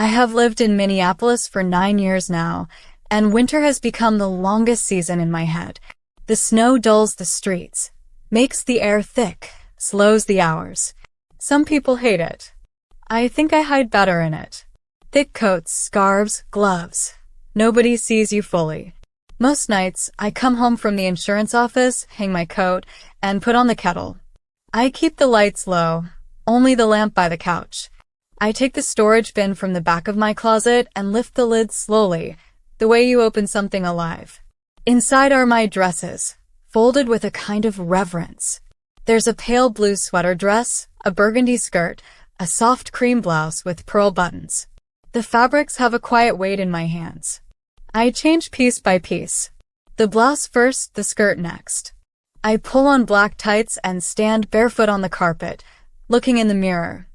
I have lived in Minneapolis for 9 years now, and winter has become the longest season in my head. The snow dulls the streets, makes the air thick, slows the hours. Some people hate it. I think I hide better in it. Thick coats, scarves, gloves. Nobody sees you fully. Most nights, I come home from the insurance office, hang my coat, and put on the kettle. I keep the lights low, only the lamp by the couch. I take the storage bin from the back of my closet and lift the lid slowly, the way you open something alive. Inside are my dresses, folded with a kind of reverence. There's a pale blue sweater dress, a burgundy skirt, a soft cream blouse with pearl buttons. The fabrics have a quiet weight in my hands. I change piece by piece. The blouse first, the skirt next. I pull on black tights and stand barefoot on the carpet, looking in the mirror.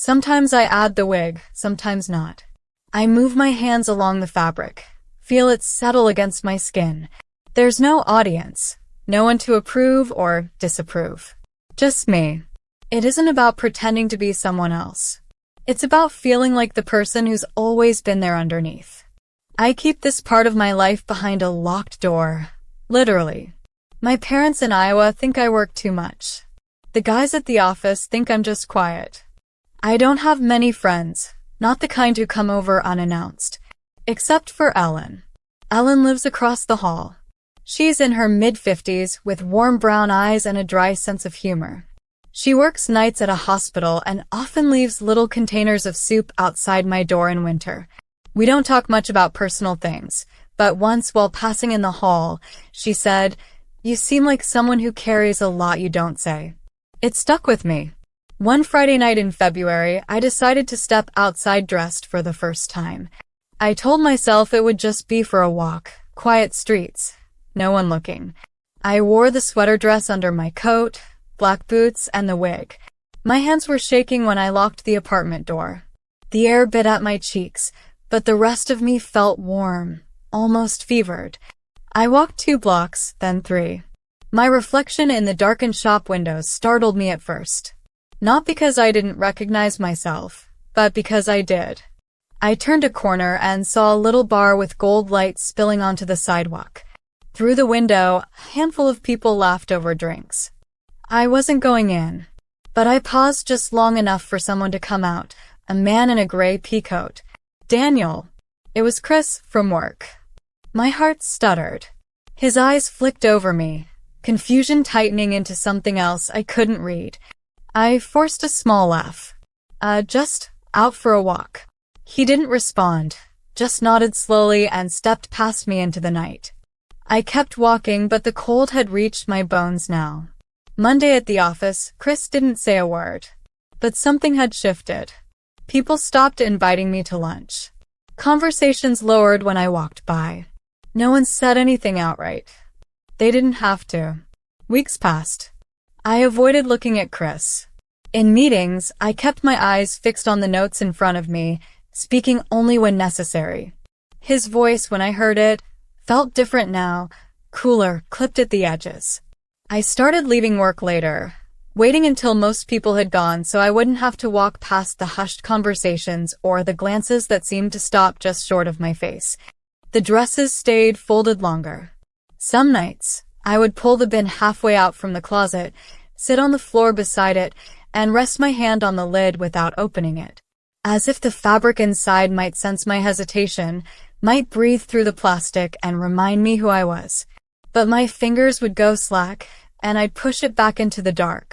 Sometimes I add the wig, sometimes not. I move my hands along the fabric, feel it settle against my skin. There's no audience, no one to approve or disapprove. Just me. It isn't about pretending to be someone else. It's about feeling like the person who's always been there underneath. I keep this part of my life behind a locked door. Literally. My parents in Iowa think I work too much. The guys at the office think I'm just quiet. I don't have many friends, not the kind who come over unannounced. Except for Ellen. Ellen lives across the hall. She's in her mid-50s with warm brown eyes and a dry sense of humor. She works nights at a hospital and often leaves little containers of soup outside my door in winter. We don't talk much about personal things, but once while passing in the hall, she said, "You seem like someone who carries a lot you don't say." It stuck with me. One Friday night in February, I decided to step outside dressed for the first time. I told myself it would just be for a walk, quiet streets, no one looking. I wore the sweater dress under my coat, black boots, and the wig. My hands were shaking when I locked the apartment door. The air bit at my cheeks, but the rest of me felt warm, almost fevered. I walked 2 blocks, then 3. My reflection in the darkened shop windows startled me at first. Not because I didn't recognize myself, but because I did. I turned a corner and saw a little bar with gold lights spilling onto the sidewalk. Through the window, a handful of people laughed over drinks. I wasn't going in, but I paused just long enough for someone to come out, a man in a gray pea coat. Daniel. It was Chris from work. My heart stuttered. His eyes flicked over me, confusion tightening into something else I couldn't read. I forced a small laugh. Just out for a walk. He didn't respond, just nodded slowly and stepped past me into the night. I kept walking, but the cold had reached my bones now. Monday at the office, Chris didn't say a word. But something had shifted. People stopped inviting me to lunch. Conversations lowered when I walked by. No one said anything outright. They didn't have to. Weeks passed. I avoided looking at Chris. In meetings, I kept my eyes fixed on the notes in front of me, speaking only when necessary. His voice, when I heard it, felt different now, cooler, clipped at the edges. I started leaving work later, waiting until most people had gone so I wouldn't have to walk past the hushed conversations or the glances that seemed to stop just short of my face. The dresses stayed folded longer. Some nights, I would pull the bin halfway out from the closet, sit on the floor beside it, and rest my hand on the lid without opening it. As if the fabric inside might sense my hesitation, might breathe through the plastic and remind me who I was. But my fingers would go slack, and I'd push it back into the dark.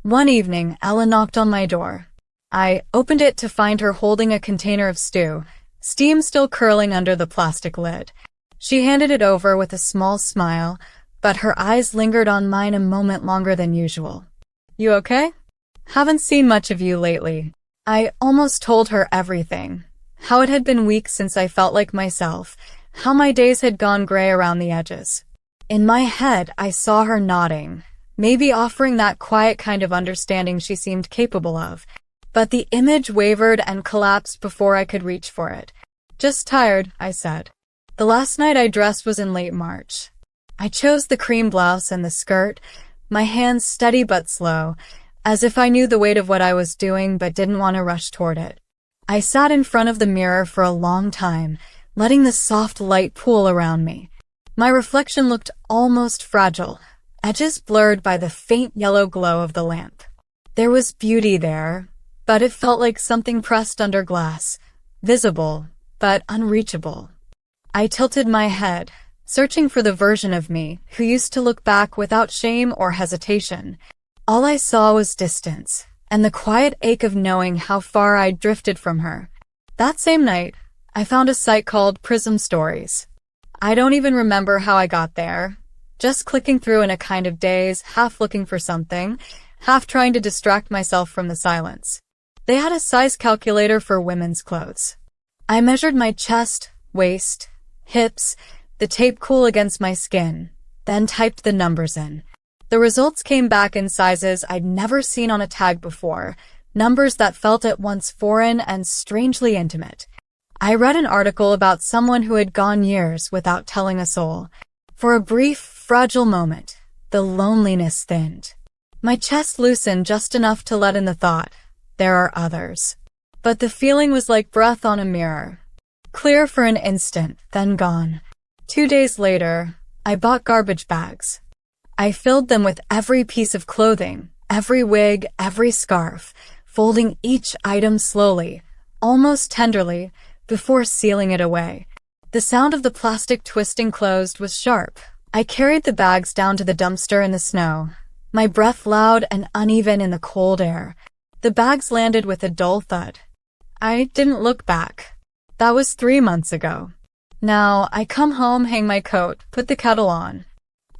One evening, Ella knocked on my door. I opened it to find her holding a container of stew, steam still curling under the plastic lid. She handed it over with a small smile, but her eyes lingered on mine a moment longer than usual. "You okay? Haven't seen much of you lately." I almost told her everything. How it had been weeks since I felt like myself, how my days had gone gray around the edges. In my head, I saw her nodding, maybe offering that quiet kind of understanding she seemed capable of. But the image wavered and collapsed before I could reach for it. "Just tired," I said. The last night I dressed was in late March. I chose the cream blouse and the skirt, my hands steady but slow, as if I knew the weight of what I was doing but didn't want to rush toward it. I sat in front of the mirror for a long time, letting the soft light pool around me. My reflection looked almost fragile, edges blurred by the faint yellow glow of the lamp. There was beauty there, but it felt like something pressed under glass, visible, but unreachable. I tilted my head, searching for the version of me who used to look back without shame or hesitation. All I saw was distance, and the quiet ache of knowing how far I'd drifted from her. That same night, I found a site called Prism Stories. I don't even remember how I got there, just clicking through in a kind of daze, half looking for something, half trying to distract myself from the silence. They had a size calculator for women's clothes. I measured my chest, waist, hips, the tape cool against my skin, then typed the numbers in. The results came back in sizes I'd never seen on a tag before, numbers that felt at once foreign and strangely intimate. I read an article about someone who had gone years without telling a soul. For a brief, fragile moment, the loneliness thinned. My chest loosened just enough to let in the thought, there are others. But the feeling was like breath on a mirror. Clear for an instant, then gone. 2 days later, I bought garbage bags. I filled them with every piece of clothing, every wig, every scarf, folding each item slowly, almost tenderly, before sealing it away. The sound of the plastic twisting closed was sharp. I carried the bags down to the dumpster in the snow, my breath loud and uneven in the cold air. The bags landed with a dull thud. I didn't look back. That was 3 months ago. Now, I come home, hang my coat, put the kettle on.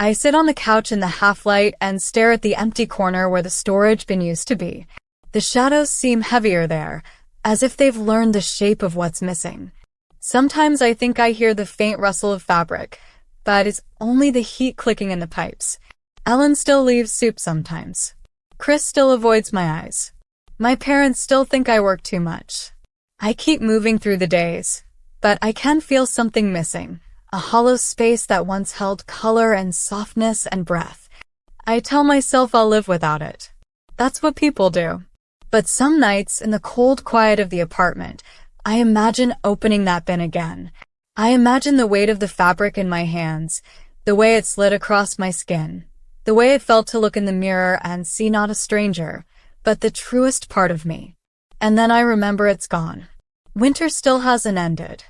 I sit on the couch in the half-light and stare at the empty corner where the storage bin used to be. The shadows seem heavier there, as if they've learned the shape of what's missing. Sometimes I think I hear the faint rustle of fabric, but it's only the heat clicking in the pipes. Ellen still leaves soup sometimes. Chris still avoids my eyes. My parents still think I work too much. I keep moving through the days, but I can feel something missing, a hollow space that once held color and softness and breath. I tell myself I'll live without it. That's what people do. But some nights, in the cold quiet of the apartment, I imagine opening that bin again. I imagine the weight of the fabric in my hands, the way it slid across my skin, the way it felt to look in the mirror and see not a stranger, but the truest part of me. And then I remember it's gone. Winter still hasn't ended.